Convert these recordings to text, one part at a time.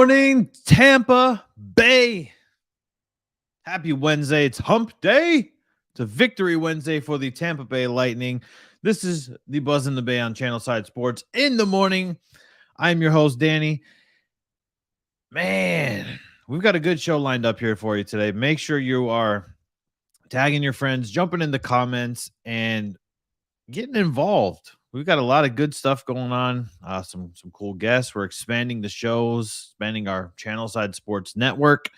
morning, Tampa Bay. Happy Wednesday. It's hump day. It's a victory Wednesday for the Tampa Bay Lightning. This is the Buzz in the Bay on Channelside Sports in the morning. I'm your host, Danny. Man, we've got a good show lined up here for you today. Make sure you are tagging your friends, jumping in the comments, and getting involved. We've got a lot of good stuff going on. Some cool guests. We're expanding the shows, expanding our Channelside Sports network.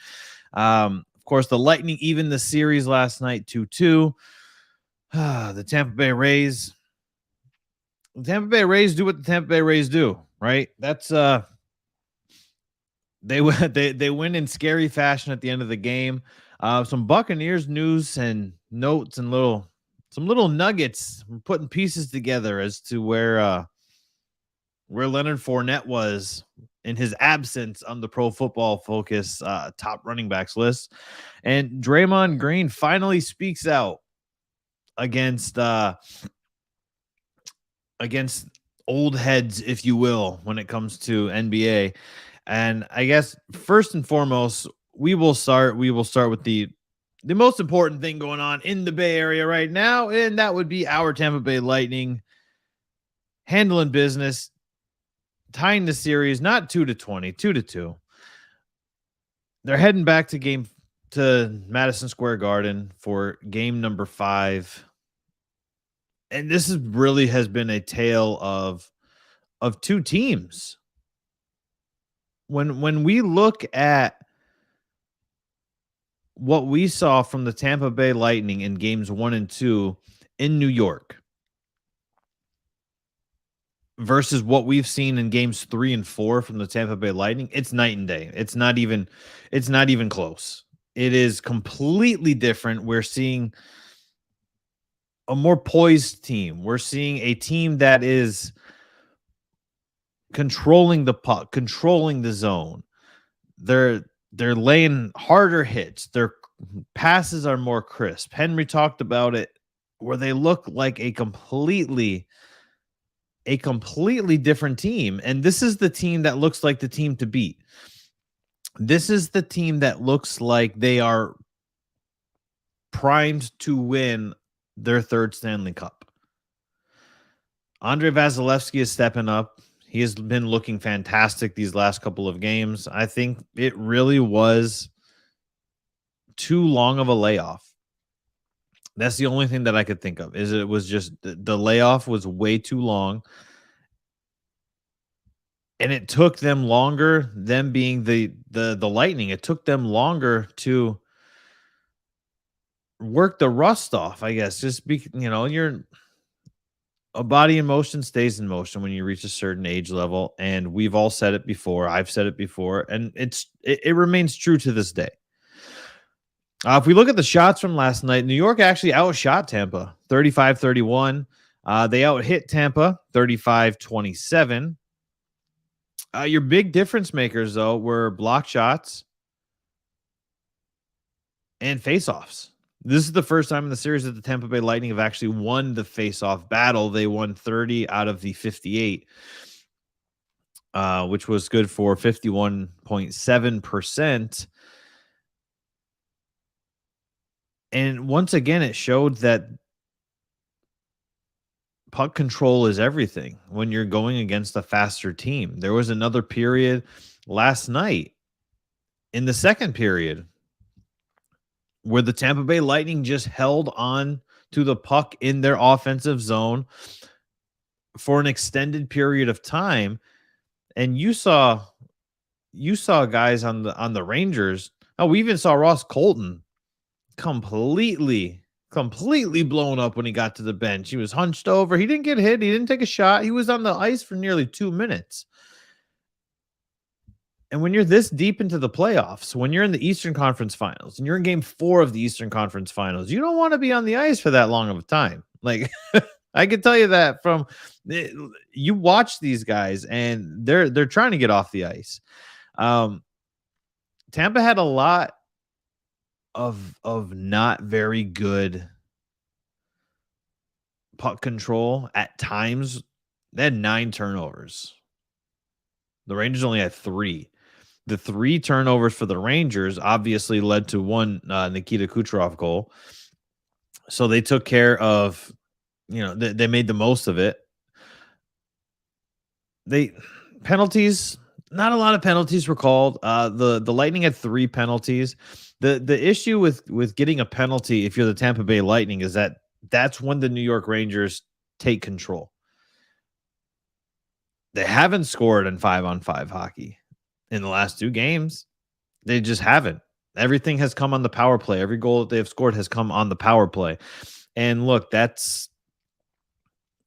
Of course, the Lightning even the series last night 2-2. The Tampa Bay Rays. The Tampa Bay Rays do what the Tampa Bay Rays do, right? That's they win in scary fashion at the end of the game. Some Buccaneers news and notes and some little nuggets. We're putting pieces together as to where Leonard Fournette was in his absence on the Pro Football Focus top running backs list. And Draymond Green finally speaks out against old heads, if you will, when it comes to NBA. And I guess first and foremost, we will start with the most important thing going on in the Bay Area right now, and that would be our Tampa Bay Lightning handling business, tying the series, not 2-20, 2-2. They're heading back to Madison Square Garden for game number 5. And this has been a tale of two teams. When we look at what we saw from the Tampa Bay Lightning in games 1 and 2 in New York versus what we've seen in games 3 and 4 from the Tampa Bay Lightning, it's night and day. It's not even close. It is completely different. We're seeing a more poised team. We're seeing a team that is controlling the puck, controlling the zone. They're laying harder hits. Their passes are more crisp. Henry talked about it, where they look like a completely different team. And this is the team that looks like the team to beat. This is the team that looks like they are primed to win their third Stanley Cup. Andre Vasilevsky is stepping up. He has been looking fantastic these last couple of games. I think it really was too long of a layoff. That's the only thing that I could think of, is it was just the layoff was way too long. And it took them longer, them being the Lightning, it took them longer to work the rust off, I guess. Just a body in motion stays in motion when you reach a certain age level. And we've all said it before. I've said it before, and it remains true to this day. If we look at the shots from last night, New York actually outshot Tampa 35-31. They out-hit Tampa 35-27. Your big difference makers, though, were block shots and faceoffs. This is the first time in the series that the Tampa Bay Lightning have actually won the faceoff battle. They won 30 out of the 58, which was good for 51.7%. And once again, it showed that puck control is everything when you're going against a faster team. There was another period last night in the second period where the Tampa Bay Lightning just held on to the puck in their offensive zone for an extended period of time. And you saw guys on the Rangers. Oh, we even saw Ross Colton completely blown up when he got to the bench. He was hunched over. He didn't get hit. He didn't take a shot. He was on the ice for nearly 2 minutes. And when you're this deep into the playoffs, when you're in the Eastern Conference Finals and you're in game 4 of the Eastern Conference Finals, you don't want to be on the ice for that long of a time. Like, I can tell you that from you watch these guys and they're trying to get off the ice. Tampa had a lot of not very good puck control at times. They had 9 turnovers. The Rangers only had 3. The 3 turnovers for the Rangers obviously led to one Nikita Kucherov goal. So they took care of, they made the most of it. They penalties, not a lot of penalties were called. The Lightning had 3 penalties. The issue with getting a penalty if you're the Tampa Bay Lightning is that that's when the New York Rangers take control. They haven't scored in 5-on-5 hockey in the last 2 games. They just haven't. Everything has come on the power play. Every goal that they have scored has come on the power play. And look, that's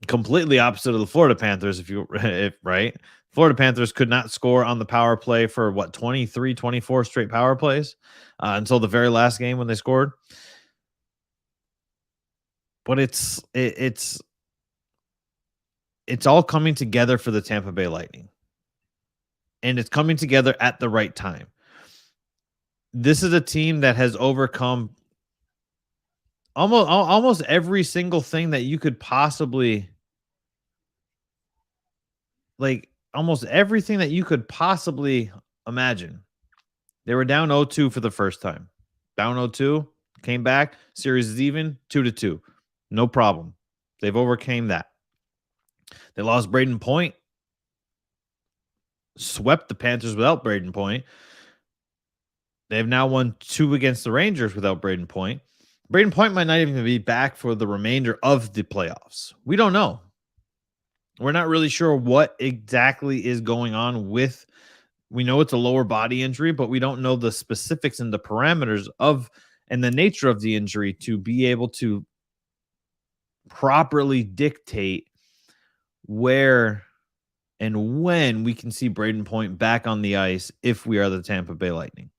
completely opposite of the Florida Panthers. Right, Florida Panthers could not score on the power play for 23, 24 straight power plays until the very last game when they scored. But it's all coming together for the Tampa Bay Lightning, and it's coming together at the right time. This is a team that has overcome almost every single thing that you could possibly almost everything that you could possibly imagine. They were down 0-2 for the first time. Down 0-2, came back, series is even, 2-2. No problem. They've overcame that. They lost Braden Point, swept the Panthers without Braden Point. They've now won 2 against the Rangers without Braden Point. Braden Point might not even be back for the remainder of the playoffs. We don't know. We're not really sure what exactly is going on with. We know it's a lower body injury, but we don't know the specifics and the parameters of and the nature of the injury to be able to properly dictate where and when we can see Braden Point back on the ice if we are the Tampa Bay Lightning.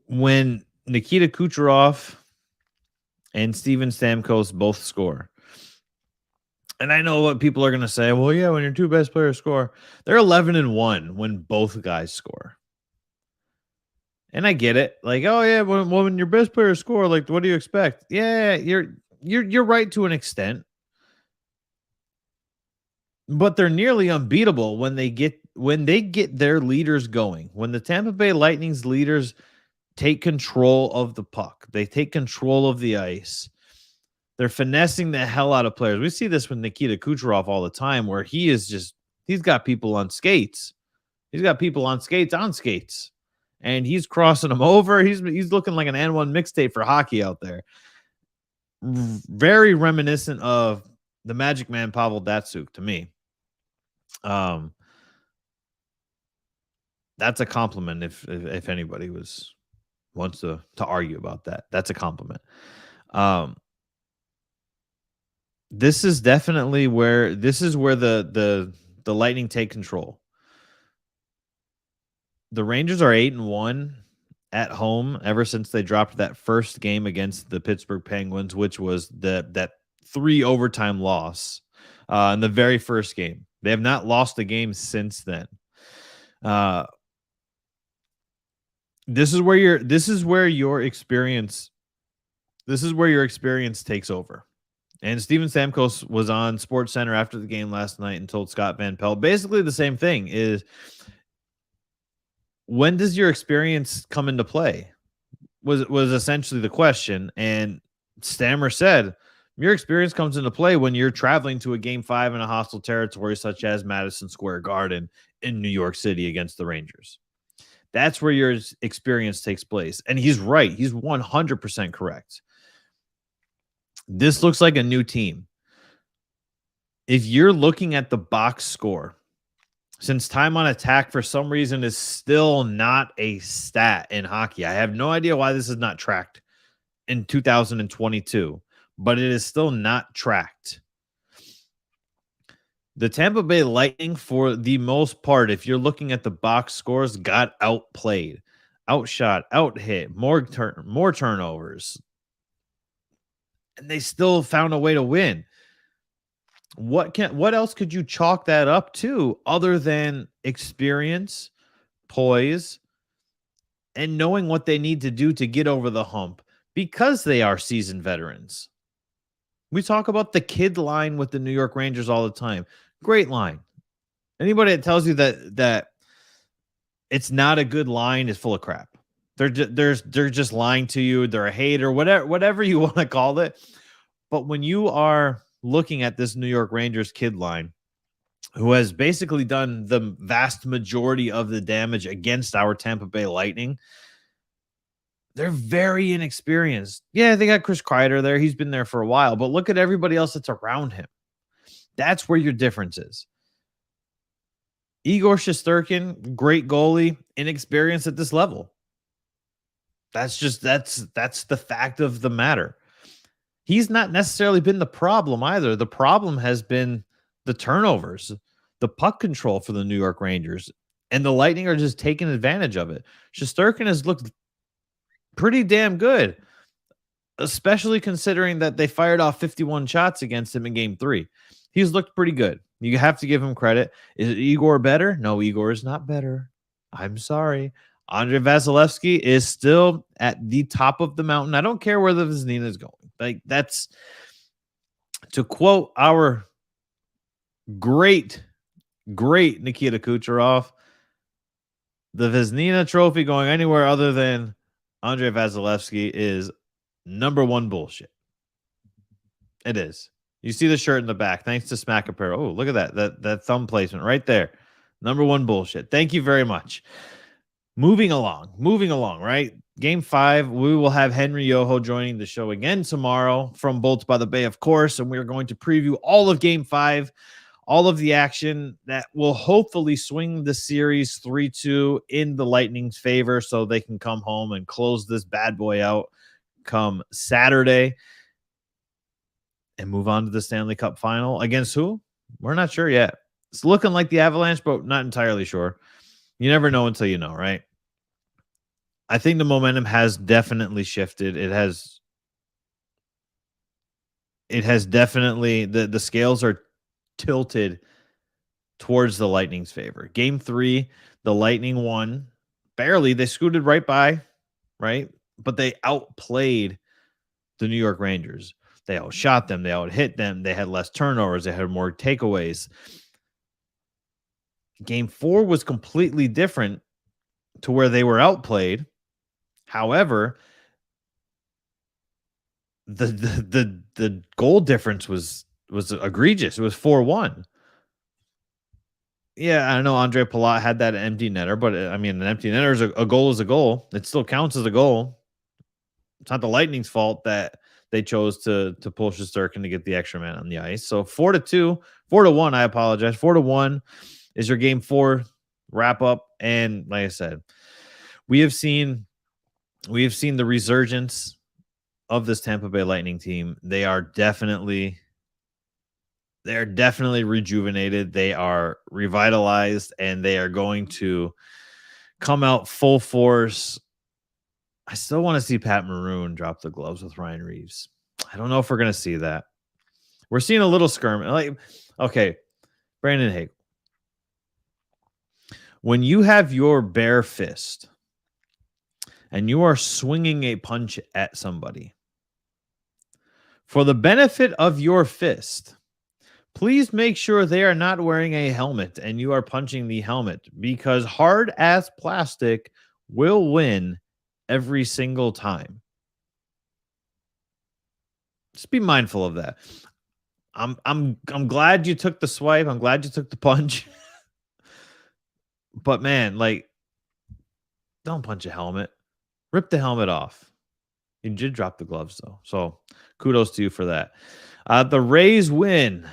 When Nikita Kucherov and Steven Stamkos both score, and I know what people are going to say, well, yeah, when your 2 best players score, they're 11-1 when both guys score. And I get it. Like, oh yeah, when your best players score, like, what do you expect? Yeah, you're right to an extent. But they're nearly unbeatable when they get their leaders going. When the Tampa Bay Lightning's leaders take control of the puck, they take control of the ice. They're finessing the hell out of players. We see this with Nikita Kucherov all the time, where he's got people on skates. He's got people on skates, and he's crossing them over. He's looking like an N1 mixtape for hockey out there. Very reminiscent of the Magic Man Pavel Datsyuk to me. That's a compliment if anybody wants to argue about that. That's a compliment. This is definitely where the Lightning take control. The Rangers are 8-1 at home ever since they dropped that first game against the Pittsburgh Penguins, which was that 3 overtime loss in the very first game. They have not lost a game since then. This is where your experience takes over. And Steven Stamkos was on SportsCenter after the game last night and told Scott Van Pelt basically the same thing: is when does your experience come into play? Was essentially the question. And Stammer said, your experience comes into play when you're traveling to a game 5 in a hostile territory such as Madison Square Garden in New York City against the Rangers. That's where your experience takes place. And he's right. He's 100% correct. This looks like a new team. If you're looking at the box score, since time on attack for some reason is still not a stat in hockey, I have no idea why this is not tracked in 2022, but it is still not tracked. The Tampa Bay Lightning, for the most part, if you're looking at the box scores, got outplayed, outshot, outhit, more turnovers, and they still found a way to win. What else could you chalk that up to other than experience, poise, and knowing what they need to do to get over the hump because they are seasoned veterans? We talk about the kid line with the New York Rangers all the time. Great line. Anybody that tells you that it's not a good line is full of crap. They're just lying to you. They're a hater, whatever you want to call it. But when you are looking at this New York Rangers kid line, who has basically done the vast majority of the damage against our Tampa Bay Lightning, they're very inexperienced. Yeah, they got Chris Kreider there. He's been there for a while, but look at everybody else that's around him. That's where your difference is. Igor Shesterkin, great goalie, inexperienced at this level. That's the fact of the matter. He's not necessarily been the problem either. The problem has been the turnovers, the puck control for the New York Rangers, and the Lightning are just taking advantage of it. Shesterkin has looked pretty damn good, especially considering that they fired off 51 shots against him in game 3. He's looked pretty good. You have to give him credit. Is Igor better? No, Igor is not better. I'm sorry. Andrei Vasilevsky is still at the top of the mountain. I don't care where the Vezina is going. Like, that's, to quote our great Nikita Kucherov, the Vezina trophy going anywhere other than Andrei Vasilevsky is number one bullshit. It is. You see the shirt in the back. Thanks to Smack Apparel. Oh, look at that thumb placement right there. Number one bullshit. Thank you very much. Moving along, right? Game 5, we will have Henry Yoho joining the show again tomorrow from Bolts by the Bay, of course, and we're going to preview all of Game 5, all of the action that will hopefully swing the series 3-2 in the Lightning's favor so they can come home and close this bad boy out come Saturday and move on to the Stanley Cup final. Against who? We're not sure yet. It's looking like the Avalanche, but not entirely sure. You never know until you know, right? I think the momentum has definitely shifted. It has definitely, the scales are tilted towards the Lightning's favor. Game 3, the Lightning won barely. They scooted right by, right? But they outplayed the New York Rangers. They outshot them. They outhit them. They had less turnovers. They had more takeaways. Game 4 was completely different to where they were outplayed. However, the goal difference was egregious. It was 4-1. Yeah, I know Andre Palat had that empty netter, but I mean, an empty netter is a goal is a goal. It still counts as a goal. It's not the Lightning's fault that they chose to pull Shesterkin to get the extra man on the ice. So 4-1. I apologize. 4-1 is your game 4 wrap up. And like I said, we have seen the resurgence of this Tampa Bay Lightning team. They are definitely rejuvenated. They are revitalized, and they are going to come out full force. I still want to see Pat Maroon drop the gloves with Ryan Reeves. I don't know if we're going to see that. We're seeing a little skirmish. Like, okay, Brandon Hagel. When you have your bare fist and you are swinging a punch at somebody, for the benefit of your fist, please make sure they are not wearing a helmet and you are punching the helmet, because hard-ass plastic will win every single time. Just be mindful of that. I'm glad you took the swipe. I'm glad you took the punch. But man, like, don't punch a helmet. Rip the helmet off. You did drop the gloves though. So kudos to you for that. The Rays win.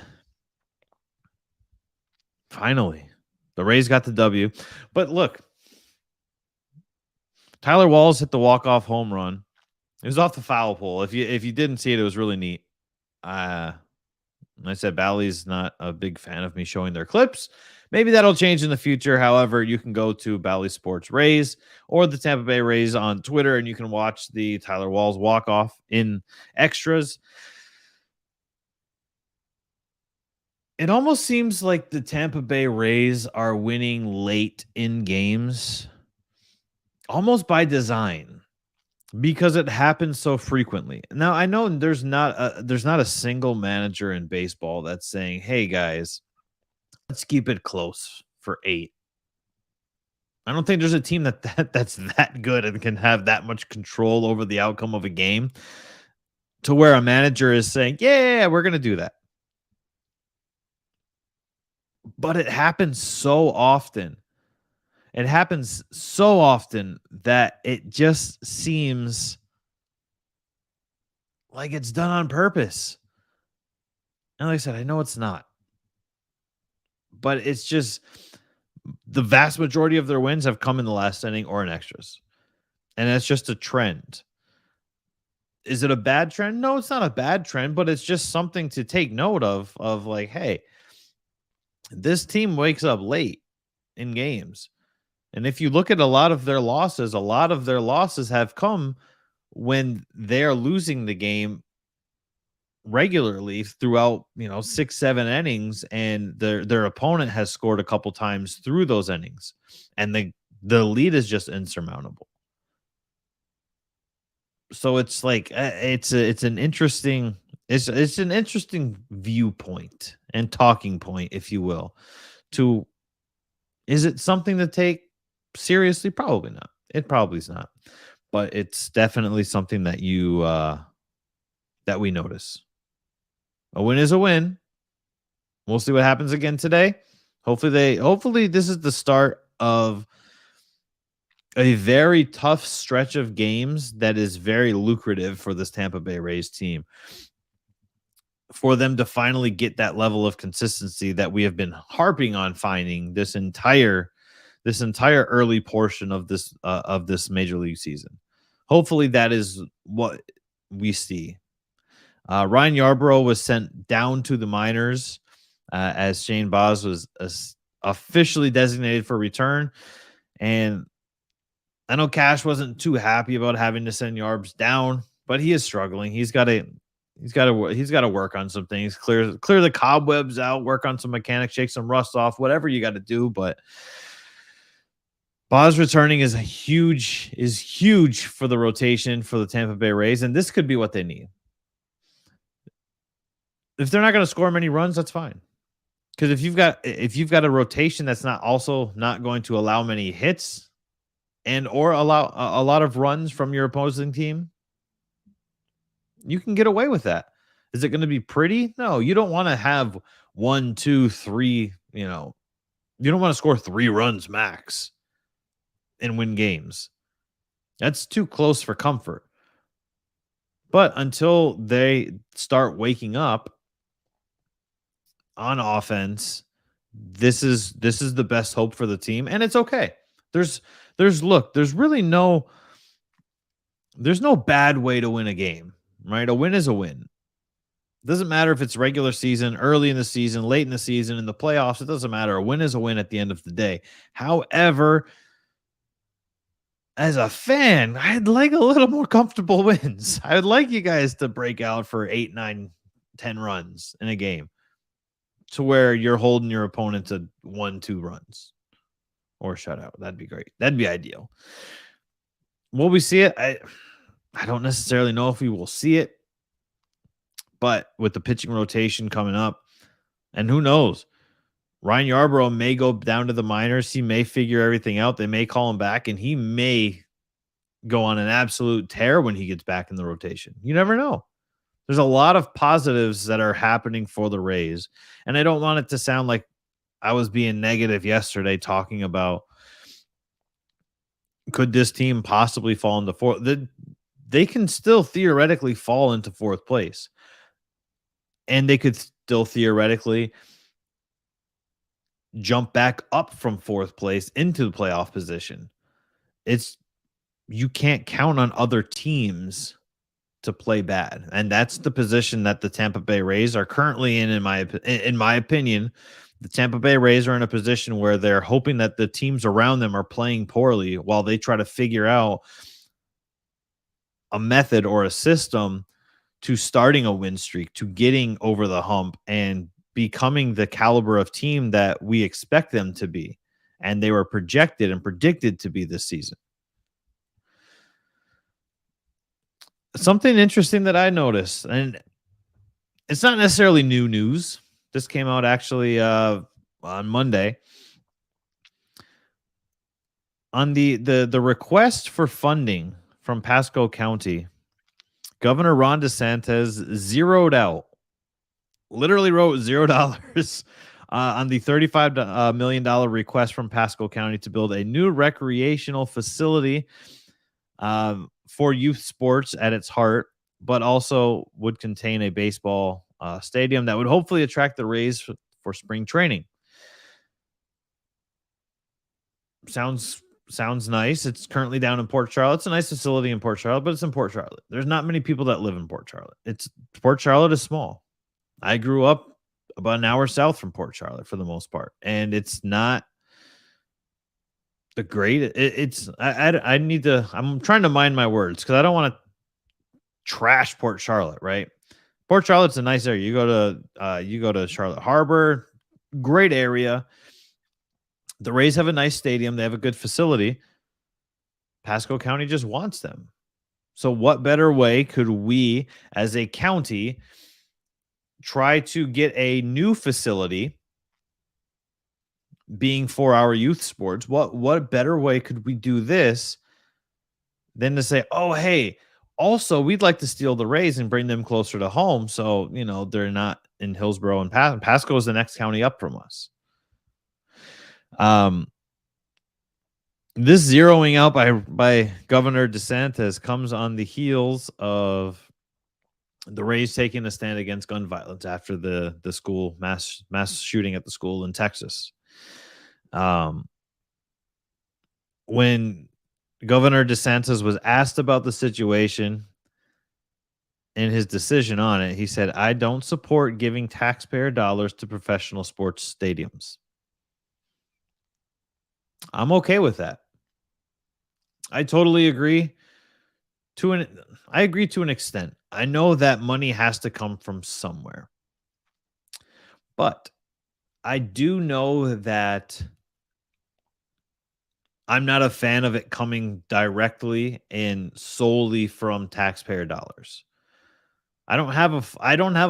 Finally, the Rays got the W. But look, Tyler Walls hit the walk-off home run. It was off the foul pole. If you didn't see it, it was really neat. I said Bally's not a big fan of me showing their clips. Maybe that'll change in the future. However, you can go to Bally Sports Rays or the Tampa Bay Rays on Twitter, and you can watch the Tyler Walls walk-off in extras. It almost seems like the Tampa Bay Rays are winning late in games, almost by design, because it happens so frequently. Now, I know there's not a single manager in baseball that's saying, "Hey guys, let's keep it close for 8. I don't think there's a team that's that good and can have that much control over the outcome of a game to where a manager is saying, "Yeah, we're gonna do that." But it happens so often. It happens so often that it just seems like it's done on purpose. And like I said, I know it's not, but it's just the vast majority of their wins have come in the last inning or in extras. And that's just a trend. Is it a bad trend? No, it's not a bad trend, but it's just something to take note of like, hey, this team wakes up late in games. And if you look at a lot of their losses have come when they're losing the game regularly throughout, 6, 7 innings, and their opponent has scored a couple times through those innings. And the lead is just insurmountable. So it's like it's an interesting it's an interesting viewpoint and talking point, if you will, to is it something to take seriously? Probably not. It probably is not. But it's definitely something that we notice. A win is a win. We'll see what happens again today. Hopefully this is the start of a very tough stretch of games that is very lucrative for this Tampa Bay Rays team. For them to finally get that level of consistency that we have been harping on finding this entire early portion of this major league season. Hopefully that is what we see. Ryan Yarbrough was sent down to the minors as Shane Baz was officially designated for return. And I know Cash wasn't too happy about having to send Yarbs down, but he is struggling. He's got to work on some things, clear the cobwebs out, work on some mechanics, shake some rust off, whatever you got to do. But Baz returning is huge for the rotation for the Tampa Bay Rays, and this could be what they need. If they're not going to score many runs, that's fine. Because if you've got a rotation that's not going to allow many hits and or allow a lot of runs from your opposing team, you can get away with that. Is it going to be pretty? No, you don't want to have 1, 2, 3. You don't want to score 3 runs max and win games. That's too close for comfort. But until they start waking up on offense, this is the best hope for the team, and it's okay. There's really there's no bad way to win a game, right? A win is a win. Doesn't matter if it's regular season, early in the season, late in the season, in the playoffs, it doesn't matter. A win is a win at the end of the day. However, as a fan, I'd like a little more comfortable wins. I would like you guys to break out for 8, 9, 10 runs in a game to where you're holding your opponent to 1, 2 runs or shutout. That'd be great. That'd be ideal. Will we see it? I don't necessarily know if we will see it, but with the pitching rotation coming up, and who knows, Ryan Yarbrough may go down to the minors. He may figure everything out. They may call him back, and he may go on an absolute tear when he gets back in the rotation. You never know. There's a lot of positives that are happening for the Rays, and I don't want it to sound like I was being negative yesterday talking about could this team possibly fall into fourth. They can still theoretically fall into fourth place, and they could still theoretically jump back up from fourth place into the playoff position. You can't count on other teams to play bad, and that's the position that the Tampa Bay Rays are currently in my opinion. The Tampa Bay Rays are in a position where they're hoping that the teams around them are playing poorly while they try to figure out a method or a system to starting a win streak, to getting over the hump and becoming the caliber of team that we expect them to be, and they were projected and predicted to be this season. Something interesting that I noticed, and it's not necessarily new news. This came out actually a on Monday on the request for funding from Pasco County. Governor Ron DeSantis zeroed out, literally wrote $0 on the $35 million request from Pasco County to build a new recreational facility for youth sports at its heart, but also would contain a baseball stadium that would hopefully attract the Rays for spring training. Sounds nice. It's currently down in Port Charlotte. It's a nice facility in Port Charlotte, but it's in Port Charlotte. There's not many people that live in Port Charlotte. Port Charlotte is small. I grew up about an hour south from Port Charlotte for the most part, and it's not the great. I need to. I'm trying to mind my words because I don't want to trash Port Charlotte. Right, Port Charlotte's a nice area. You go to Charlotte Harbor, great area. The Rays have a nice stadium. They have a good facility. Pasco County just wants them. So what better way could we as a county try to get a new facility being for our youth sports? What better way could we do this than to say, oh, hey, also we'd like to steal the Rays and bring them closer to home. So, they're not in Hillsborough and Pasco is the next county up from us. This zeroing out by Governor DeSantis comes on the heels of the Rays taking a stand against gun violence after the school mass shooting at the school in Texas. When Governor DeSantis was asked about the situation and his decision on it, he said, "I don't support giving taxpayer dollars to professional sports stadiums." I'm okay with that. I totally agree to an extent. I know that money has to come from somewhere. But I do know that I'm not a fan of it coming directly and solely from taxpayer dollars. I don't have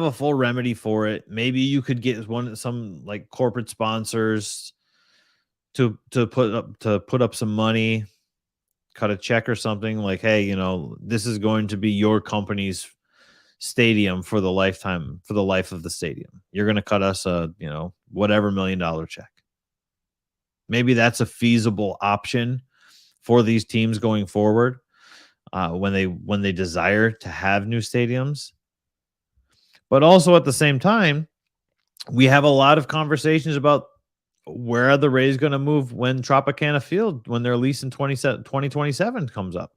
a full remedy for it. Maybe you could get some like corporate sponsors to put up some money, cut a check or something like, hey, this is going to be your company's stadium for the life of the stadium. You're going to cut us a, whatever $1 million check. Maybe that's a feasible option for these teams going forward when they desire to have new stadiums. But also at the same time, we have a lot of conversations about where are the Rays going to move when Tropicana Field, when their lease in 2027 comes up.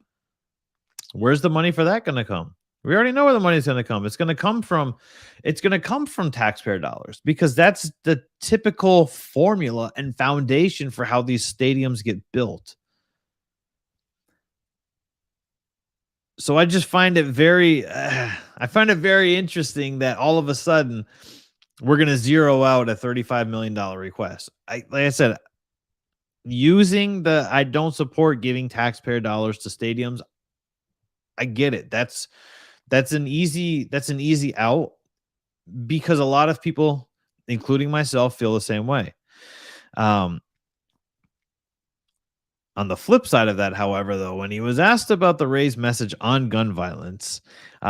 Where's the money for that going to come? We already know where the money is going to come. It's going to come from taxpayer dollars because that's the typical formula and foundation for how these stadiums get built. So I just find it very interesting that all of a sudden we're going to zero out a $35 million request. Like I said, using I don't support giving taxpayer dollars to stadiums. I get it. That's an easy out because a lot of people, including myself, feel the same way. On the flip side of that, however, though, when he was asked about the Rays' message on gun violence,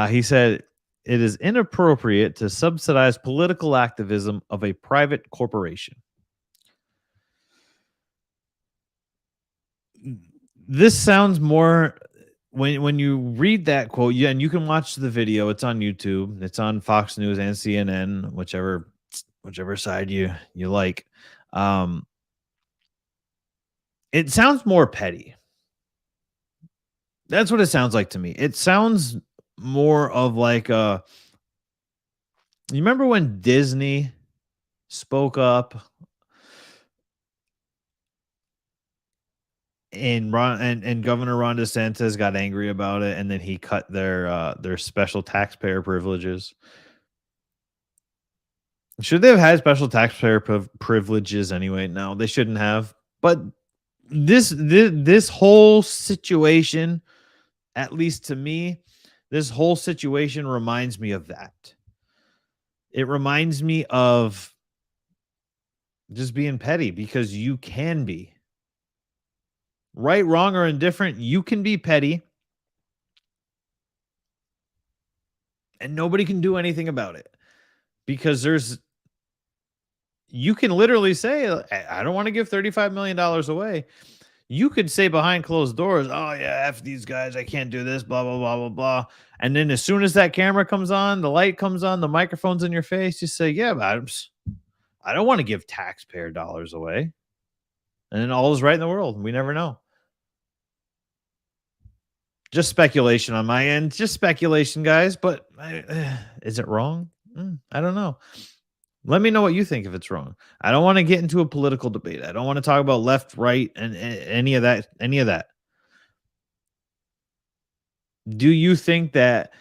he said it is inappropriate to subsidize political activism of a private corporation. This sounds more when you read that quote, yeah, and you can watch the video. It's on YouTube. It's on Fox News and CNN, whichever side you like. It sounds more petty. That's what it sounds like to me. It sounds more of like you remember when Disney spoke up and Governor Ron DeSantis got angry about it, and then he cut their special taxpayer privileges. Should they have had special taxpayer privileges anyway? No, they shouldn't have. But this whole situation, at least to me, this whole situation reminds me of that. It reminds me of just being petty, because you can be. Right, wrong, or indifferent, you can be petty and nobody can do anything about it, because you can literally say, I don't want to give $35 million away. You could say behind closed doors, oh yeah, F these guys, I can't do this, blah, blah, blah, blah, blah. And then as soon as that camera comes on, the light comes on, the microphone's in your face, you say, yeah, but I don't want to give taxpayer dollars away. And then all is right in the world. We never know. Just speculation on my end. Just speculation, guys. But is it wrong? I don't know. Let me know what you think if it's wrong. I don't want to get into a political debate. I don't want to talk about left, right, and any of that. Any of that. Do you think that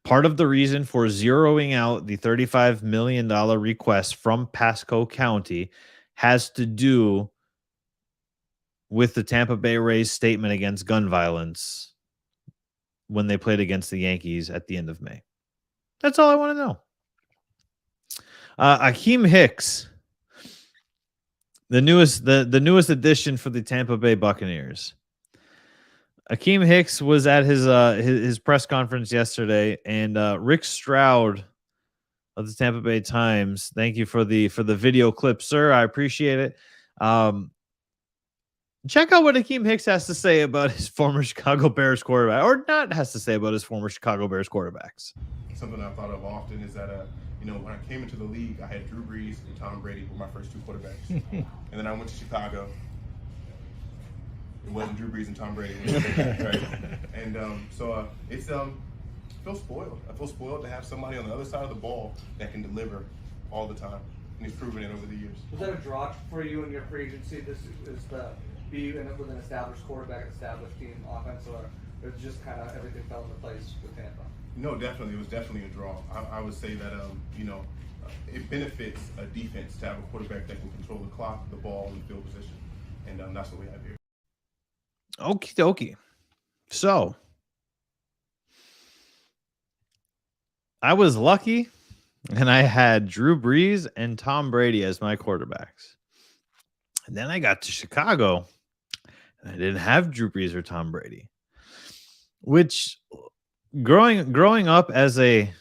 part of the reason for zeroing out the $35 million request from Pasco County has to do with the Tampa Bay Rays statement against gun violence when they played against the Yankees at the end of May? That's all I want to know. Akeem Hicks, the newest addition for the Tampa Bay Buccaneers. Akeem Hicks was at his press conference yesterday, and Rick Stroud of the Tampa Bay Times, thank you for the video clip, sir. I appreciate it. Check out what Akeem Hicks has to say about his former Chicago Bears quarterback, or not has to say about his former Chicago Bears quarterbacks. Something I've thought of often is that, when I came into the league, I had Drew Brees and Tom Brady were my first two quarterbacks. And then I went to Chicago. It wasn't Drew Brees and Tom Brady. Right? And so it's I feel spoiled. I feel spoiled to have somebody on the other side of the ball that can deliver all the time. And he's proven it over the years. Was that a draw for you in your free agency? This is the be with an established quarterback, an established team offense, or it's just kind of everything fell into place with Tampa? No, definitely. It was definitely a draw. I would say that, it benefits a defense to have a quarterback that can control the clock, the ball, and the field position. And that's what we have here. Okie dokie. So, I was lucky, and I had Drew Brees and Tom Brady as my quarterbacks. And then I got to Chicago, and I didn't have Drew Brees or Tom Brady, which growing up as a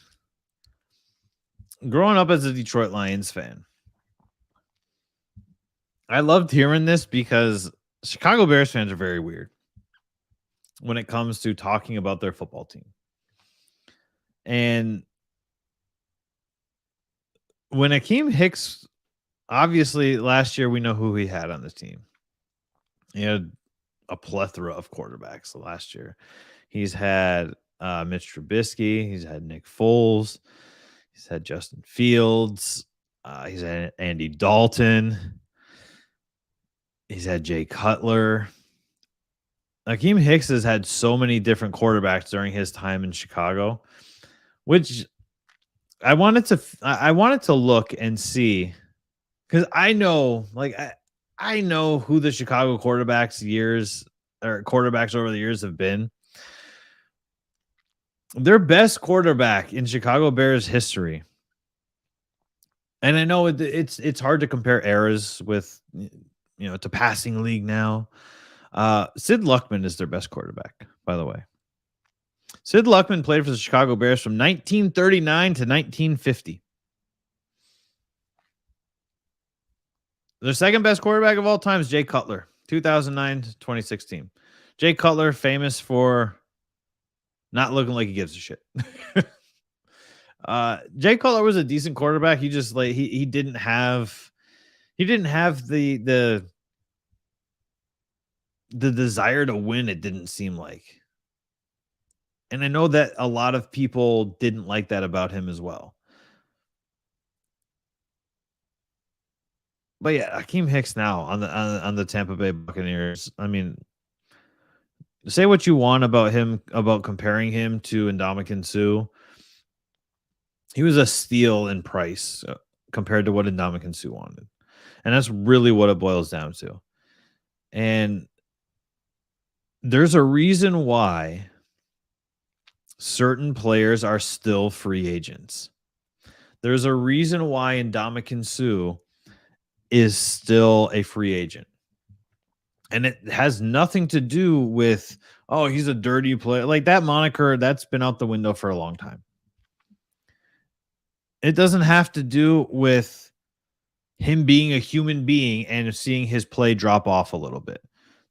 Detroit Lions fan, I loved hearing this, because Chicago Bears fans are very weird when it comes to talking about their football team. And when Akeem Hicks, obviously last year we know who he had on the team. He had a plethora of quarterbacks last year. He's had Mitch Trubisky. He's had Nick Foles. He's had Justin Fields. He's had Andy Dalton. He's had Jay Cutler. Akeem Hicks has had so many different quarterbacks during his time in Chicago, which I wanted to look and see, because I know, I know who the Chicago quarterbacks over the years have been. Their best quarterback in Chicago Bears history, and I know it's hard to compare eras with, it's a passing league now. Sid Luckman is their best quarterback, by the way. Sid Luckman played for the Chicago Bears from 1939 to 1950. Their second best quarterback of all time is Jay Cutler, 2009 to 2016. Jay Cutler, famous for not looking like he gives a shit. Jay Cutler was a decent quarterback. He just he didn't have the desire to win, it didn't seem like. And I know that a lot of people didn't like that about him as well. But yeah, Akeem Hicks now on the Tampa Bay Buccaneers. I mean, say what you want about him, about comparing him to Ndamukong Suh. He was a steal in price compared to what Ndamukong Suh wanted. And that's really what it boils down to. And there's a reason why certain players are still free agents. There's a reason why Ndamukong Suh is still a free agent. And it has nothing to do with, oh, he's a dirty player. Like that moniker, that's been out the window for a long time. It doesn't have to do with him being a human being and seeing his play drop off a little bit.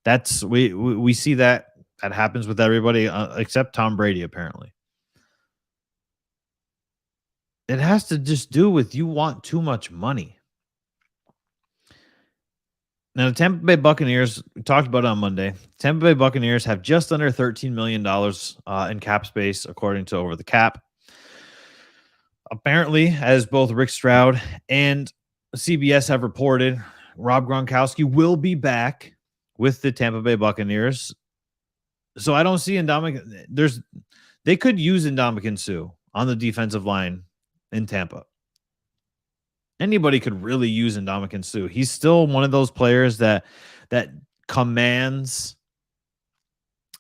That's we see that happens with everybody except Tom Brady, apparently. It has to just do with you want too much money. Now, the Tampa Bay Buccaneers, we talked about it on Monday. Tampa Bay Buccaneers have just under $13 million in cap space, according to Over the Cap. Apparently, as both Rick Stroud and CBS have reported, Rob Gronkowski will be back with the Tampa Bay Buccaneers. So I don't see Ndamukong. They could use Ndamukong Suh on the defensive line in Tampa. Anybody could really use Ndamukong Suh. He's still one of those players that commands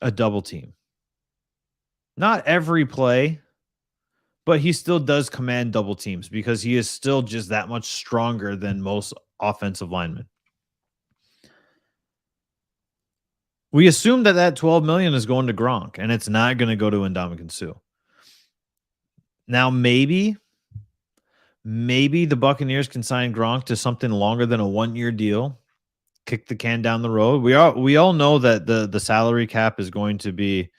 a double team. Not every play, but he still does command double teams because he is still just that much stronger than most offensive linemen. We assume that $12 million is going to Gronk, and it's not going to go to Ndamukong Suh. Now, maybe the Buccaneers can sign Gronk to something longer than a 1-year deal, kick the can down the road. We all know that the salary cap is going to be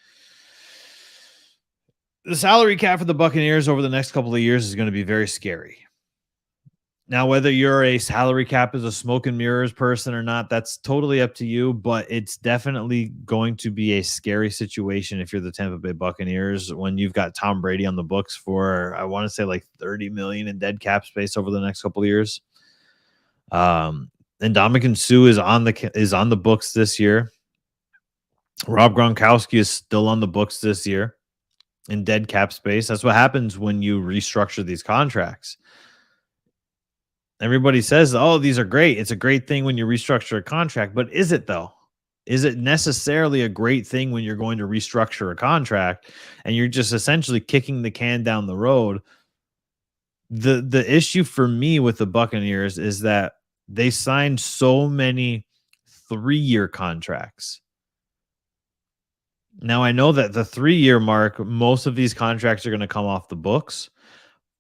the salary cap for the Buccaneers over the next couple of years is going to be very scary. Now, whether you're a salary cap as a smoke and mirrors person or not, that's totally up to you, but it's definitely going to be a scary situation if you're the Tampa Bay Buccaneers when you've got Tom Brady on the books for, I want to say, like $30 million in dead cap space over the next couple of years. And Ndamukong Suh is on the books this year. Rob Gronkowski is still on the books this year in dead cap space. That's what happens when you restructure these contracts. Everybody says, oh, these are great. It's a great thing when you restructure a contract. But is it, though? Is it necessarily a great thing when you're going to restructure a contract and you're just essentially kicking the can down the road? The issue for me with the Buccaneers is that they signed so many 3-year contracts. Now, I know that the 3-year mark, most of these contracts are going to come off the books.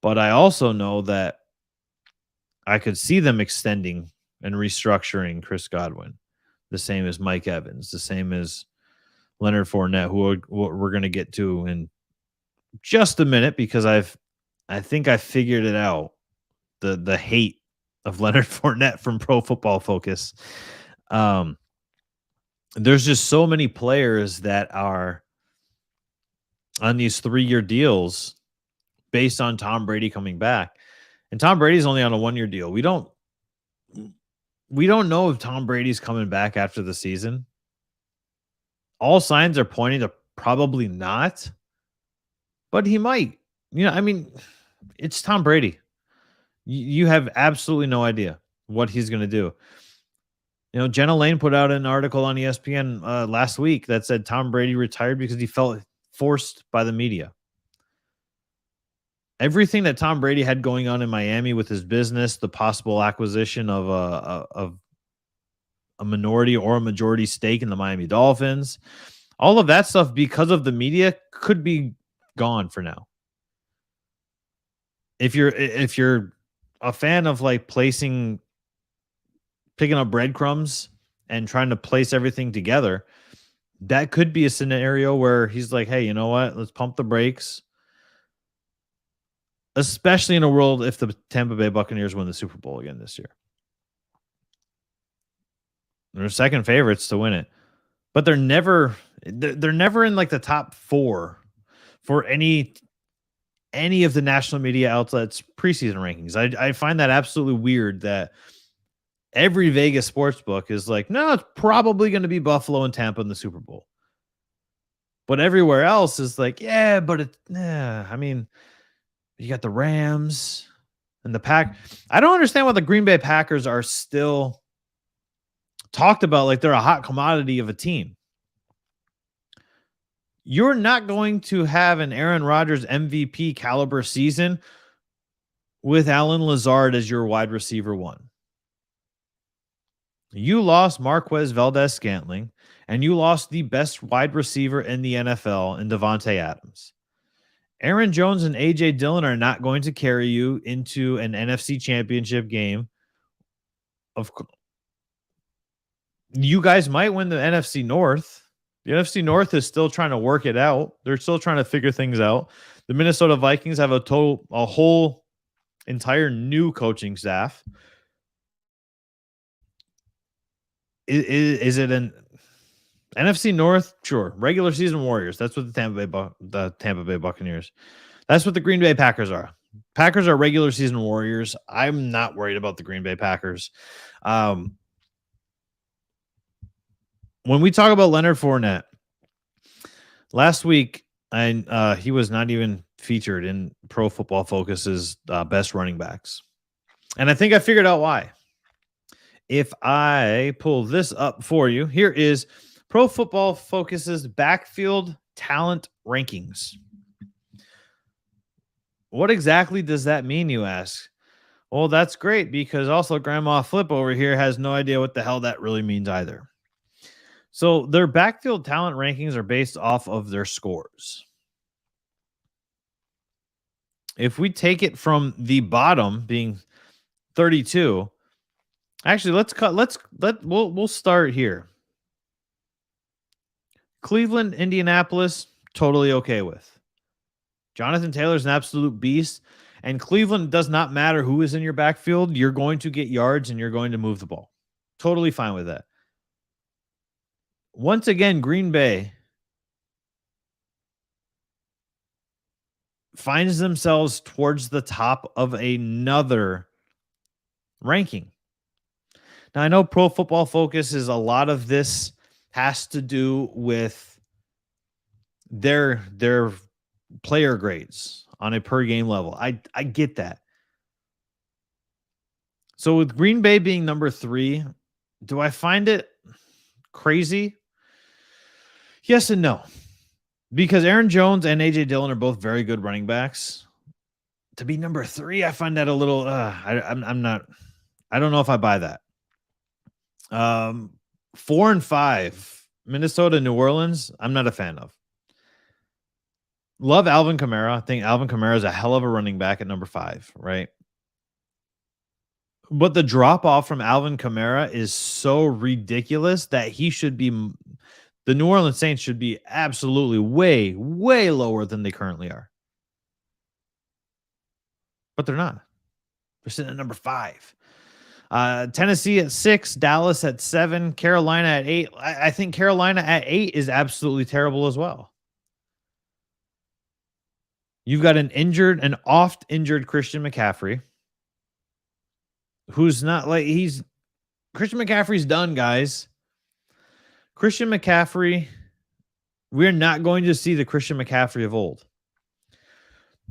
But I also know that I could see them extending and restructuring Chris Godwin, the same as Mike Evans, the same as Leonard Fournette, who we're going to get to in just a minute because I think I figured it out. The hate of Leonard Fournette from Pro Football Focus. There's just so many players that are on these 3-year deals based on Tom Brady coming back. And Tom Brady's only on a 1-year deal. We don't know if Tom Brady's coming back after the season. All signs are pointing to probably not, but he might. It's Tom Brady. You have absolutely no idea what he's going to do. Jenna Lane put out an article on ESPN last week that said Tom Brady retired because he felt forced by the media. Everything that Tom Brady had going on in Miami with his business, the possible acquisition of a minority or a majority stake in the Miami Dolphins, all of that stuff because of the media could be gone for now. If you're a fan of like picking up breadcrumbs and trying to place everything together, that could be a scenario where he's like, hey, you know what? Let's pump the brakes. Especially in a world if the Tampa Bay Buccaneers win the Super Bowl again this year. They're second favorites to win it. But they're never in like the top 4 for any of the national media outlets' preseason rankings. I find that absolutely weird that every Vegas sports book is like, no, it's probably going to be Buffalo and Tampa in the Super Bowl. But everywhere else is like, yeah, but you got the Rams and the Pack. I don't understand why the Green Bay Packers are still talked about like they're a hot commodity of a team. You're not going to have an Aaron Rodgers MVP caliber season with Allen Lazard as your wide receiver 1. You lost Marquez Valdez-Scantling, and you lost the best wide receiver in the NFL in Devontae Adams. Aaron Jones and A.J. Dillon are not going to carry you into an NFC championship game. You guys might win the NFC North. The NFC North is still trying to work it out. They're still trying to figure things out. The Minnesota Vikings have a whole entire new coaching staff. Is it an NFC North? Sure. Regular season Warriors. That's what the Tampa Bay Buccaneers. That's what the Green Bay Packers are. Packers are regular season Warriors. I'm not worried about the Green Bay Packers. When we talk about Leonard Fournette, last week, he was not even featured in Pro Football Focus's best running backs. And I think I figured out why. If I pull this up for you, here is Pro Football Focus's backfield talent rankings. What exactly does that mean, you ask? Well, that's great because also Grandma Flip over here has no idea what the hell that really means either. So their backfield talent rankings are based off of their scores. If we take it from the bottom being 32, actually we'll start here. Cleveland, Indianapolis, totally okay with. Jonathan Taylor's an absolute beast, and Cleveland does not matter who is in your backfield. You're going to get yards and you're going to move the ball. Totally fine with that. Once again, Green Bay finds themselves towards the top of another ranking. Now, I know Pro Football Focus is a lot of this has to do with their player grades on a per game level. I get that. So with Green Bay being number 3, do I find it crazy? Yes and no. Because Aaron Jones and A.J. Dillon are both very good running backs. To be number 3, I find that a little I don't know if I buy that. 4 and 5, Minnesota, New Orleans, I'm not a fan of. Love Alvin Kamara. I think Alvin Kamara is a hell of a running back at number 5, right? But the drop off from Alvin Kamara is so ridiculous that he should be, the New Orleans Saints should be absolutely way, way lower than they currently are. But they're not. They're sitting at number 5. Tennessee at 6, Dallas at 7, Carolina at 8. I think Carolina at 8 is absolutely terrible as well. You've got an oft injured Christian McCaffrey, who's not like Christian McCaffrey's done, guys. Christian McCaffrey, we're not going to see the Christian McCaffrey of old.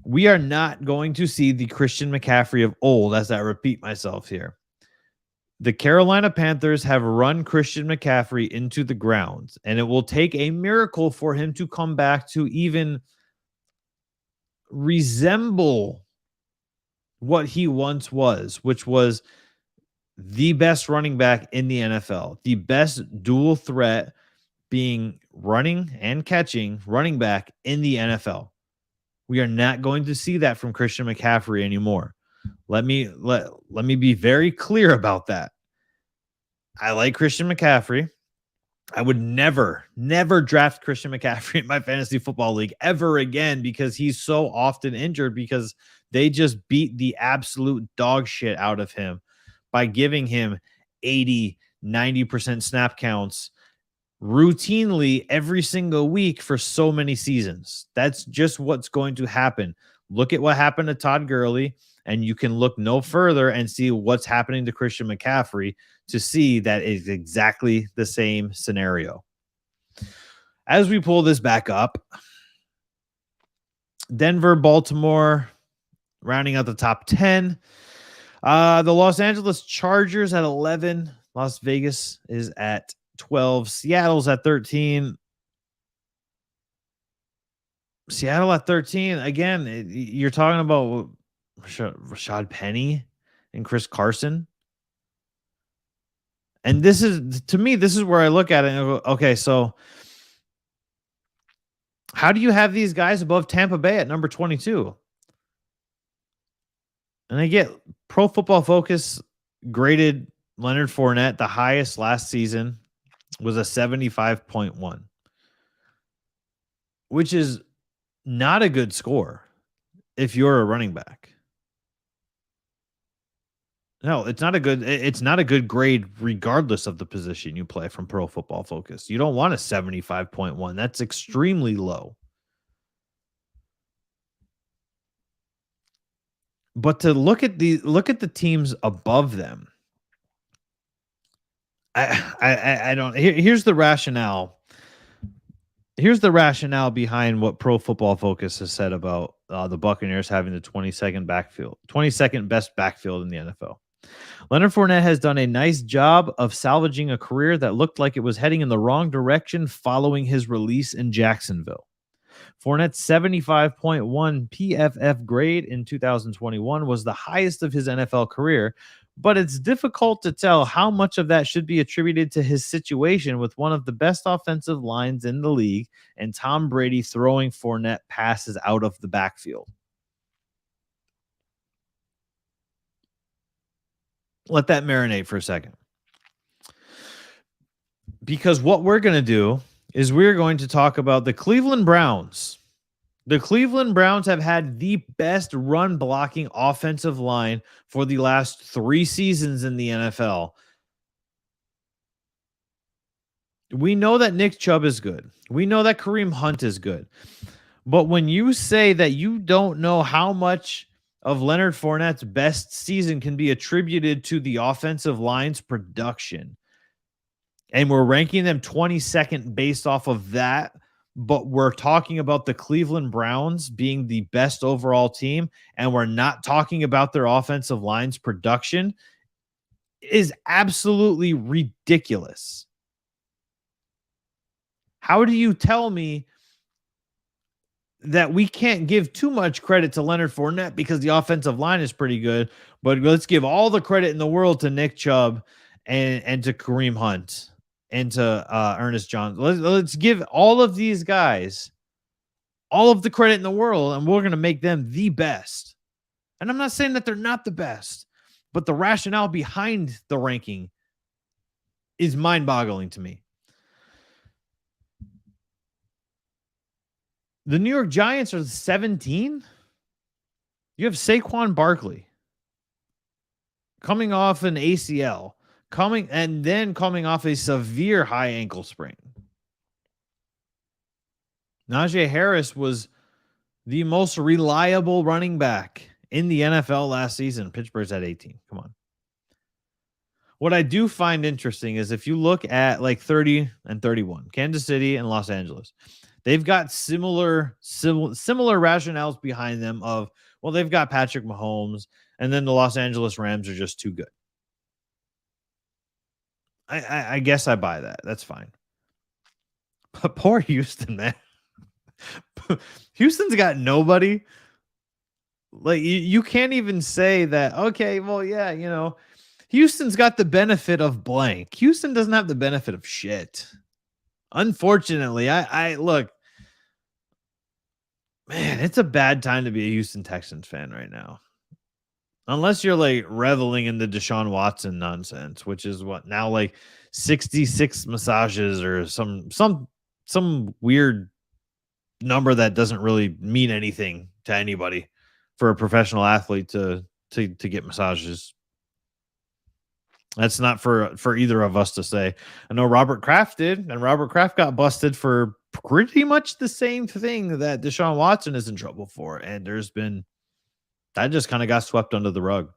We are not going to see the Christian McCaffrey of old, as I repeat myself here. The Carolina Panthers have run Christian McCaffrey into the ground, and it will take a miracle for him to come back to even resemble what he once was, which was the best running back in the NFL, the best dual threat being running and catching running back in the NFL. We are not going to see that from Christian McCaffrey anymore. Let me be very clear about that. I like Christian McCaffrey. I would never draft Christian McCaffrey in my fantasy football league ever again because he's so often injured because they just beat the absolute dog shit out of him by giving him 80, 90% snap counts routinely every single week for so many seasons. That's just what's going to happen. Look at what happened to Todd Gurley, and you can look no further and see what's happening to Christian McCaffrey to see that is exactly the same scenario. As we pull this back up, Denver, Baltimore, rounding out the top 10. The Los Angeles Chargers at 11. Las Vegas is at 12. Seattle's at 13. Seattle at 13. Again, you're talking about Rashad Penny and Chris Carson. And this is, to me, this is where I look at it and I go, okay, so how do you have these guys above Tampa Bay at number 22? And I get Pro Football Focus graded Leonard Fournette the highest last season was a 75.1, which is not a good score if you're a running back. No, it's not a good grade regardless of the position you play from Pro Football Focus. You don't want a 75.1. That's extremely low. But to look at the teams above them, I don't. Here's the rationale. Here's the rationale behind what Pro Football Focus has said about the Buccaneers having the 22nd best backfield in the NFL. Leonard Fournette has done a nice job of salvaging a career that looked like it was heading in the wrong direction following his release in Jacksonville. Fournette's 75.1 PFF grade in 2021 was the highest of his NFL career, but it's difficult to tell how much of that should be attributed to his situation with one of the best offensive lines in the league and Tom Brady throwing Fournette passes out of the backfield. Let that marinate for a second. Because what we're going to do is we're going to talk about the Cleveland Browns. The Cleveland Browns have had the best run blocking offensive line for the last 3 seasons in the NFL. We know that Nick Chubb is good. We know that Kareem Hunt is good. But when you say that you don't know how much of Leonard Fournette's best season can be attributed to the offensive line's production, and we're ranking them 22nd based off of that, but we're talking about the Cleveland Browns being the best overall team, and we're not talking about their offensive line's production, is absolutely ridiculous. How do you tell me that we can't give too much credit to Leonard Fournette because the offensive line is pretty good, but let's give all the credit in the world to Nick Chubb and to Kareem Hunt and to Ernest Johnson? Let's give all of these guys all of the credit in the world, and we're going to make them the best. And I'm not saying that they're not the best, but the rationale behind the ranking is mind-boggling to me. The New York Giants are 17. You have Saquon Barkley coming off an ACL, coming off a severe high ankle sprain. Najee Harris was the most reliable running back in the NFL last season. Pittsburgh's at 18. Come on. What I do find interesting is if you look at like 30 and 31, Kansas City and Los Angeles, they've got similar rationales behind them of, well, they've got Patrick Mahomes, and then the Los Angeles Rams are just too good. I guess I buy that. That's fine. But poor Houston, man. Houston's got nobody. Like, you can't even say that, okay, well, yeah, you know, Houston's got the benefit of blank. Houston doesn't have the benefit of shit. Unfortunately, I look, man, it's a bad time to be a Houston Texans fan right now. Unless you're like reveling in the Deshaun Watson nonsense, which is what now, like 66 massages or some weird number that doesn't really mean anything to anybody for a professional athlete to get massages. That's not for either of us to say. I know Robert Kraft did, and Robert Kraft got busted for pretty much the same thing that Deshaun Watson is in trouble for. And that just kind of got swept under the rug.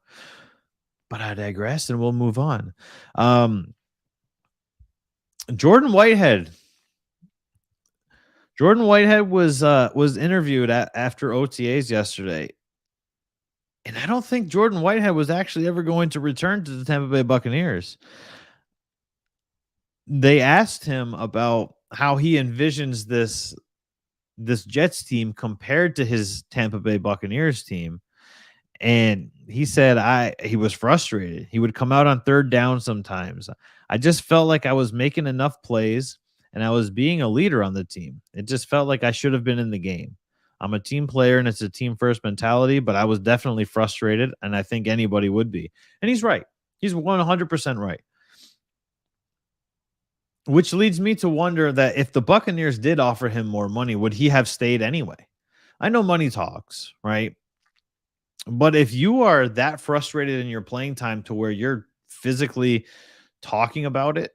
But I digress, and we'll move on. Jordan Whitehead. Jordan Whitehead was interviewed after OTAs yesterday. And I don't think Jordan Whitehead was actually ever going to return to the Tampa Bay Buccaneers. They asked him about how he envisions this Jets team compared to his Tampa Bay Buccaneers team. And he said he was frustrated. He would come out on third down sometimes. I just felt like I was making enough plays and I was being a leader on the team. It just felt like I should have been in the game. I'm a team player and it's a team first mentality, but I was definitely frustrated, and I think anybody would be. And he's right. He's 100% right. Which leads me to wonder that if the Buccaneers did offer him more money, would he have stayed anyway? I know money talks, right? But if you are that frustrated in your playing time to where you're physically talking about it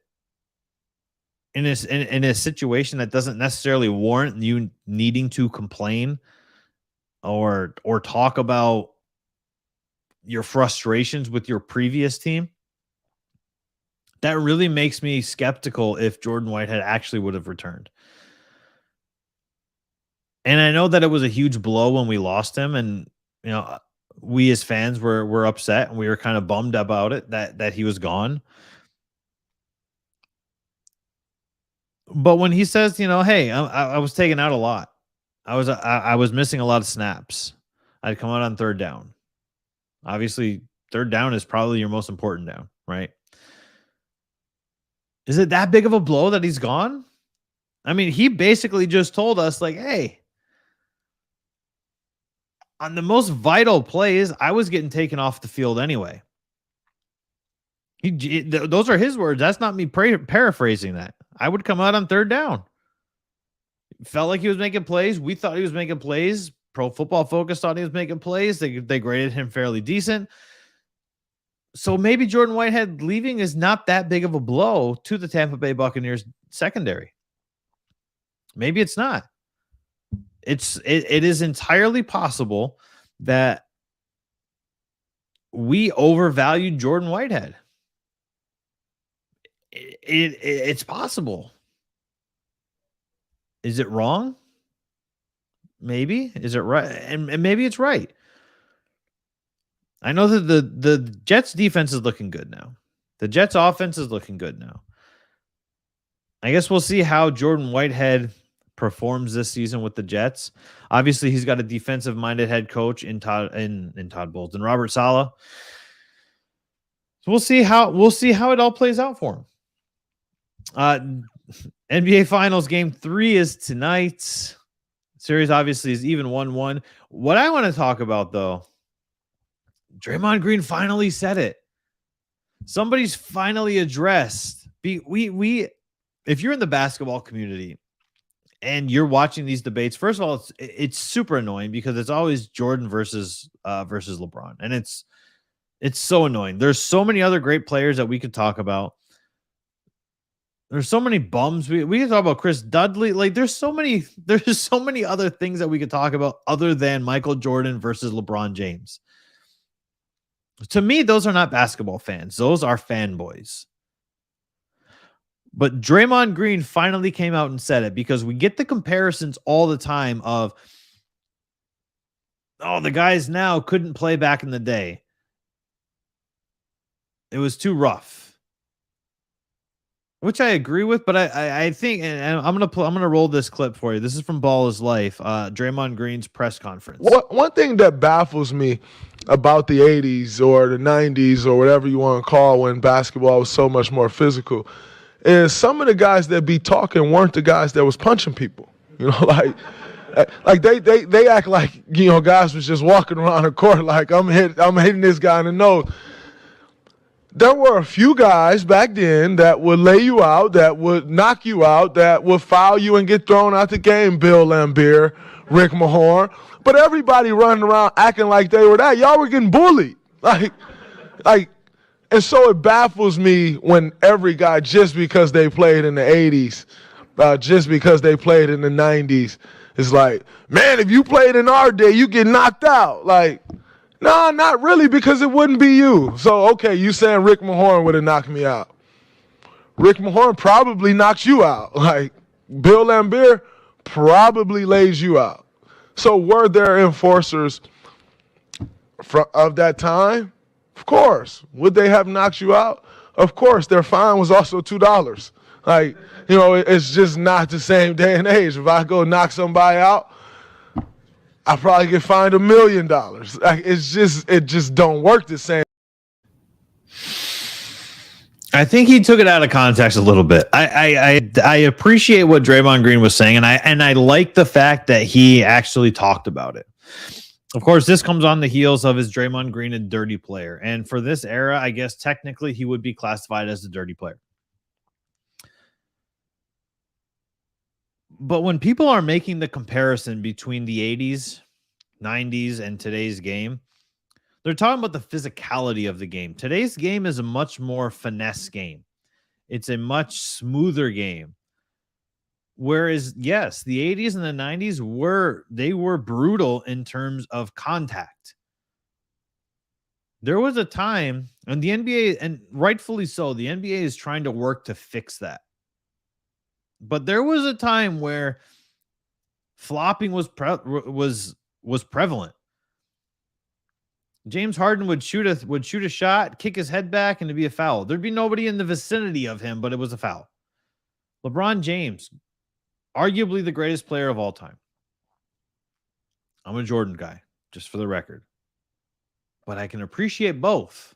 in a situation that doesn't necessarily warrant you needing to complain or talk about your frustrations with your previous team, that really makes me skeptical if Jordan Whitehead actually would have returned. And I know that it was a huge blow when we lost him, and we as fans were upset and we were kind of bummed about it that he was gone. But when he says, hey, I was taken out a lot. I was missing a lot of snaps. I'd come out on third down. Obviously, third down is probably your most important down, right? Is it that big of a blow that he's gone? I mean, he basically just told us, like, hey, on the most vital plays, I was getting taken off the field anyway. Those are his words. That's not me paraphrasing that. I would come out on third down. Felt like he was making plays. We thought he was making plays. Pro Football Focus thought he was making plays. They graded him fairly decent. So maybe Jordan Whitehead leaving is not that big of a blow to the Tampa Bay Buccaneers secondary. Maybe it's not. It is entirely possible that we overvalued Jordan Whitehead. It's possible. Is it wrong? Maybe. Is it right? And maybe it's right. I know that the Jets defense is looking good now. The Jets offense is looking good now. I guess we'll see how Jordan Whitehead performs this season with the Jets. Obviously, he's got a defensive-minded head coach in Todd Bowles and Robert Saleh. So we'll see how it all plays out for him. NBA Finals Game 3 is tonight. Series obviously is even 1-1. What I want to talk about, though, Draymond Green finally said it. Somebody's finally addressed. If you're in the basketball community and you're watching these debates, first of all, it's super annoying because it's always Jordan versus LeBron, and it's so annoying. There's so many other great players that we could talk about. There's so many bums. We can talk about Chris Dudley. Like there's so many other things that we could talk about other than Michael Jordan versus LeBron James. To me, those are not basketball fans. Those are fanboys. But Draymond Green finally came out and said it, because we get the comparisons all the time of, oh, the guys now couldn't play back in the day. It was too rough. Which I agree with, but I think, and I'm gonna roll this clip for you. This is from Ball is Life, Draymond Green's press conference. One thing that baffles me about the 80s or the 90s or whatever you want to call when basketball was so much more physical is some of the guys that be talking weren't the guys that was punching people. Like they act like, guys was just walking around the court like I'm hitting this guy in the nose. There were a few guys back then that would lay you out, that would knock you out, that would foul you and get thrown out the game. Bill Laimbeer, Rick Mahorn. But everybody running around acting like they were that. Y'all were getting bullied. And so it baffles me when every guy, just because they played in the 80s, just because they played in the 90s, is like, man, if you played in our day, you get knocked out. Like, no, not really, because it wouldn't be you. So, okay, you saying Rick Mahorn would have knocked me out. Rick Mahorn probably knocks you out. Like, Bill Laimbeer probably lays you out. So were there enforcers of that time? Of course. Would they have knocked you out? Of course. Their fine was also $2. Like, it's just not the same day and age. If I go knock somebody out, I probably get fined $1 million. Like, it just don't work the same. I think he took it out of context a little bit. I appreciate what Draymond Green was saying, and I like the fact that he actually talked about it. Of course, this comes on the heels of his Draymond Green a dirty player, and for this era, I guess technically he would be classified as a dirty player. But when people are making the comparison between the 80s, 90s, and today's game, they're talking about the physicality of the game. Today's game is a much more finesse game. It's a much smoother game. Whereas, yes, the 80s and the 90s were brutal in terms of contact. There was a time, and the NBA, and rightfully so, the NBA is trying to work to fix that. But there was a time where flopping was prevalent. James Harden would shoot a shot, kick his head back, and it'd be a foul. There'd be nobody in the vicinity of him, but it was a foul. LeBron James, arguably the greatest player of all time. I'm a Jordan guy, just for the record. But I can appreciate both,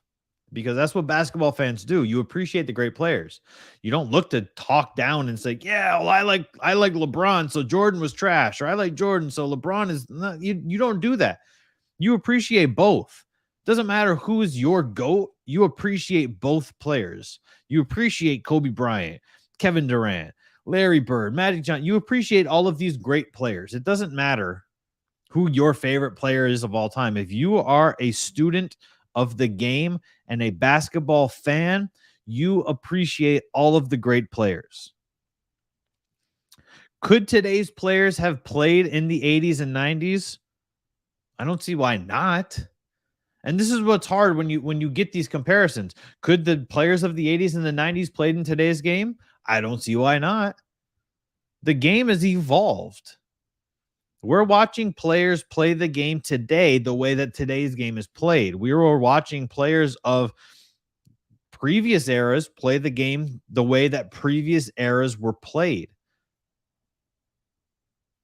because that's what basketball fans do. You appreciate the great players. You don't look to talk down and say, yeah, well, I like LeBron, so Jordan was trash, or I like Jordan, so LeBron is not. You don't do that. You appreciate both. Doesn't matter who is your GOAT. You appreciate both players. You appreciate Kobe Bryant, Kevin Durant, Larry Bird, Magic Johnson. You appreciate all of these great players. It doesn't matter who your favorite player is of all time. If you are a student of the game and a basketball fan, you appreciate all of the great players. Could today's players have played in the 80s and 90s? I don't see why not. And this is what's hard when you get these comparisons. Could the players of the 80s and the 90s played in today's game? I don't see why not. The game has evolved. We're watching players play the game today the way that today's game is played. We were watching players of previous eras play the game the way that previous eras were played.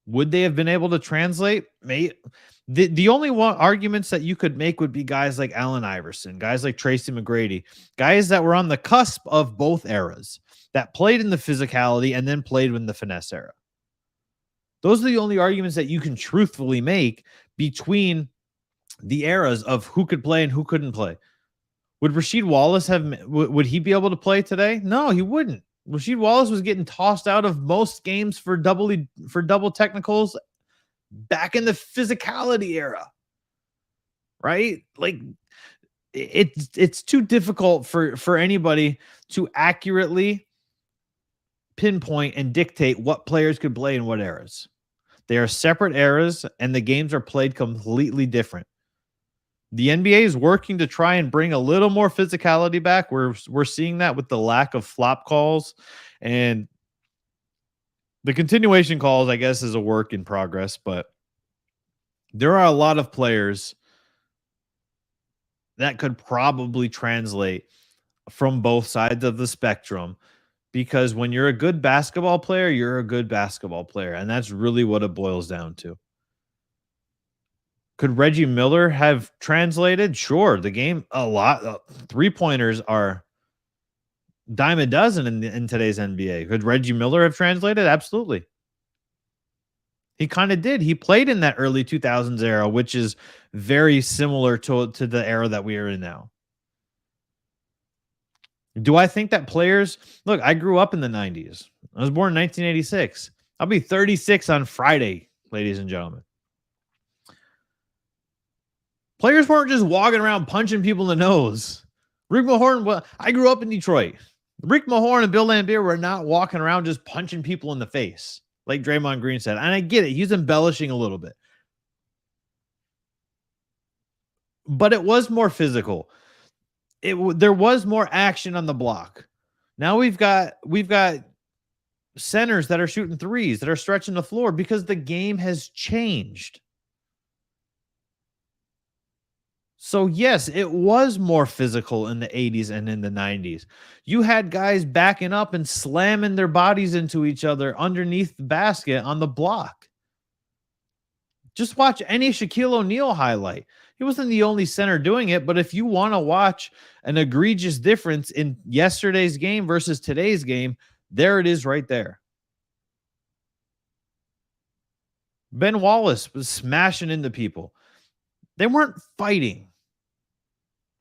Would they have been able to translate? The only arguments that you could make would be guys like Allen Iverson, guys like Tracy McGrady, guys that were on the cusp of both eras, that played in the physicality and then played in the finesse era. Those are the only arguments that you can truthfully make between the eras of who could play and who couldn't play. Would Rasheed Wallace would he be able to play today? No, he wouldn't. Rasheed Wallace was getting tossed out of most games for double technicals back in the physicality era. Right? Like, it's too difficult for anybody to accurately pinpoint and dictate what players could play in what eras. They are separate eras, and the games are played completely different. The NBA is working to try and bring a little more physicality back. We're seeing that with the lack of flop calls, and the continuation calls, I guess, is a work in progress, but there are a lot of players that could probably translate from both sides of the spectrum, because when you're a good basketball player, you're a good basketball player, and that's really what it boils down to. Could Reggie Miller have translated? Sure. The game, a lot. Three-pointers are dime a dozen in today's NBA. Could Reggie Miller have translated? Absolutely. He kind of did. He played in that early 2000s era, which is very similar to the era that we are in now. Do I think that players... Look, I grew up in the 90s. I was born in 1986. I'll be 36 on Friday, ladies and gentlemen. Players weren't just walking around punching people in the nose. Rick Mahorn, well, I grew up in Detroit. Rick Mahorn and Bill Laimbeer were not walking around just punching people in the face, like Draymond Green said. And I get it. He's embellishing a little bit. But it was more physical. There was more action on the block. Now we've got centers that are shooting threes, that are stretching the floor, because the game has changed. So yes, it was more physical in the 80s and in the 90s. You had guys backing up and slamming their bodies into each other underneath the basket on the block. Just watch any Shaquille O'Neal highlight. He wasn't the only center doing it, but if you want to watch an egregious difference in yesterday's game versus today's game, there it is right there. Ben Wallace was smashing into people. They weren't fighting,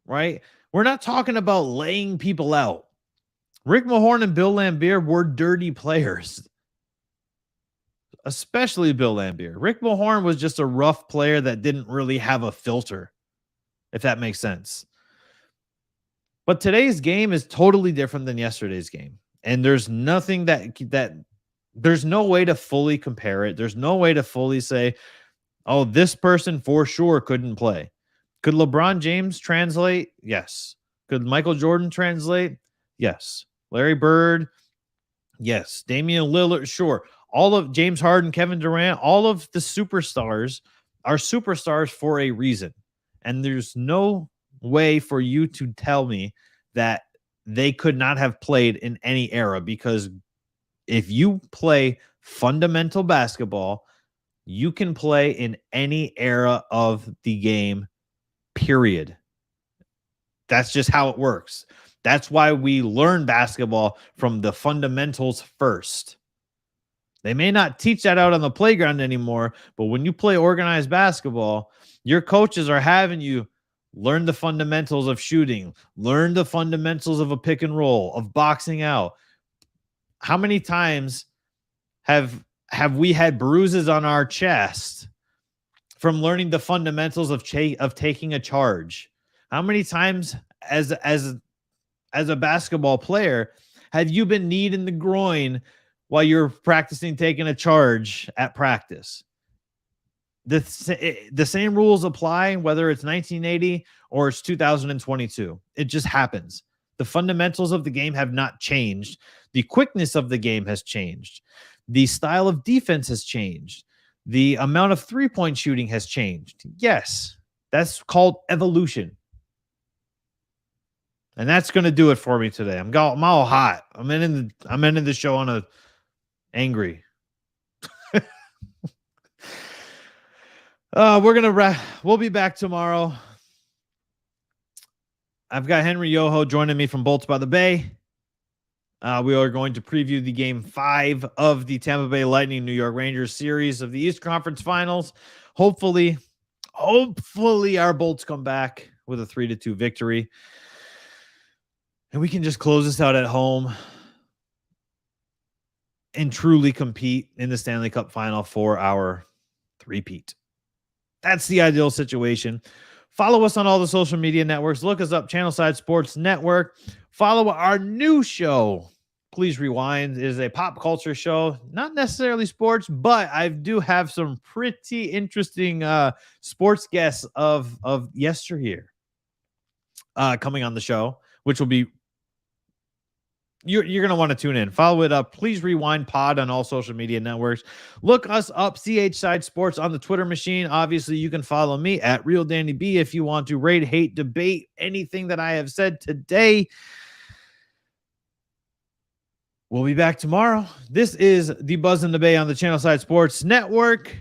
right? We're not talking about laying people out. Rick Mahorn and Bill Laimbeer were dirty players, especially Bill Laimbeer. Rick Mahorn was just a rough player that didn't really have a filter, if that makes sense. But today's game is totally different than yesterday's game. And there's nothing that there's no way to fully compare it. There's no way to fully say, oh, this person for sure couldn't play. Could LeBron James translate? Yes. Could Michael Jordan translate? Yes. Larry Bird? Yes. Damian Lillard? Sure. All of James Harden, Kevin Durant, all of the superstars are superstars for a reason. And there's no way for you to tell me that they could not have played in any era, because if you play fundamental basketball, you can play in any era of the game, period. That's just how it works. That's why we learn basketball from the fundamentals first. They may not teach that out on the playground anymore, but when you play organized basketball, your coaches are having you learn the fundamentals of shooting, learn the fundamentals of a pick and roll, of boxing out. How many times have we had bruises on our chest from learning the fundamentals of taking a charge? How many times as a basketball player have you been kneed in the groin while you're practicing taking a charge at practice? The same rules apply whether it's 1980 or it's 2022. It just happens. The fundamentals of the game have not changed. The quickness of the game has changed. The style of defense has changed. The amount of three-point shooting has changed. Yes, that's called evolution. And that's going to do it for me today. I'm all hot. I'm ending the show on a angry. We'll be back tomorrow. I've got Henry Yoho joining me from Bolts by the Bay. We are going to preview the game 5 of the Tampa Bay Lightning New York Rangers series of the East Conference Finals. Hopefully our Bolts come back with a 3-2 victory, and we can just close this out at home and truly compete in the Stanley Cup Final for our three-peat. That's the ideal situation. Follow us on all the social media networks. Look us up, Channelside Sports Network. Follow our new show, Please Rewind. It is a pop culture show, not necessarily sports, but I do have some pretty interesting sports guests of yesteryear coming on the show, which will be you're going to want to tune in. Follow it up. Please Rewind Pod on all social media networks. Look us up, CH Side Sports, on the Twitter machine. Obviously, you can follow me at Real Danny B if you want to rate, hate, debate anything that I have said today. We'll be back tomorrow. This is the Buzz in the Bay on the Channelside Sports Network.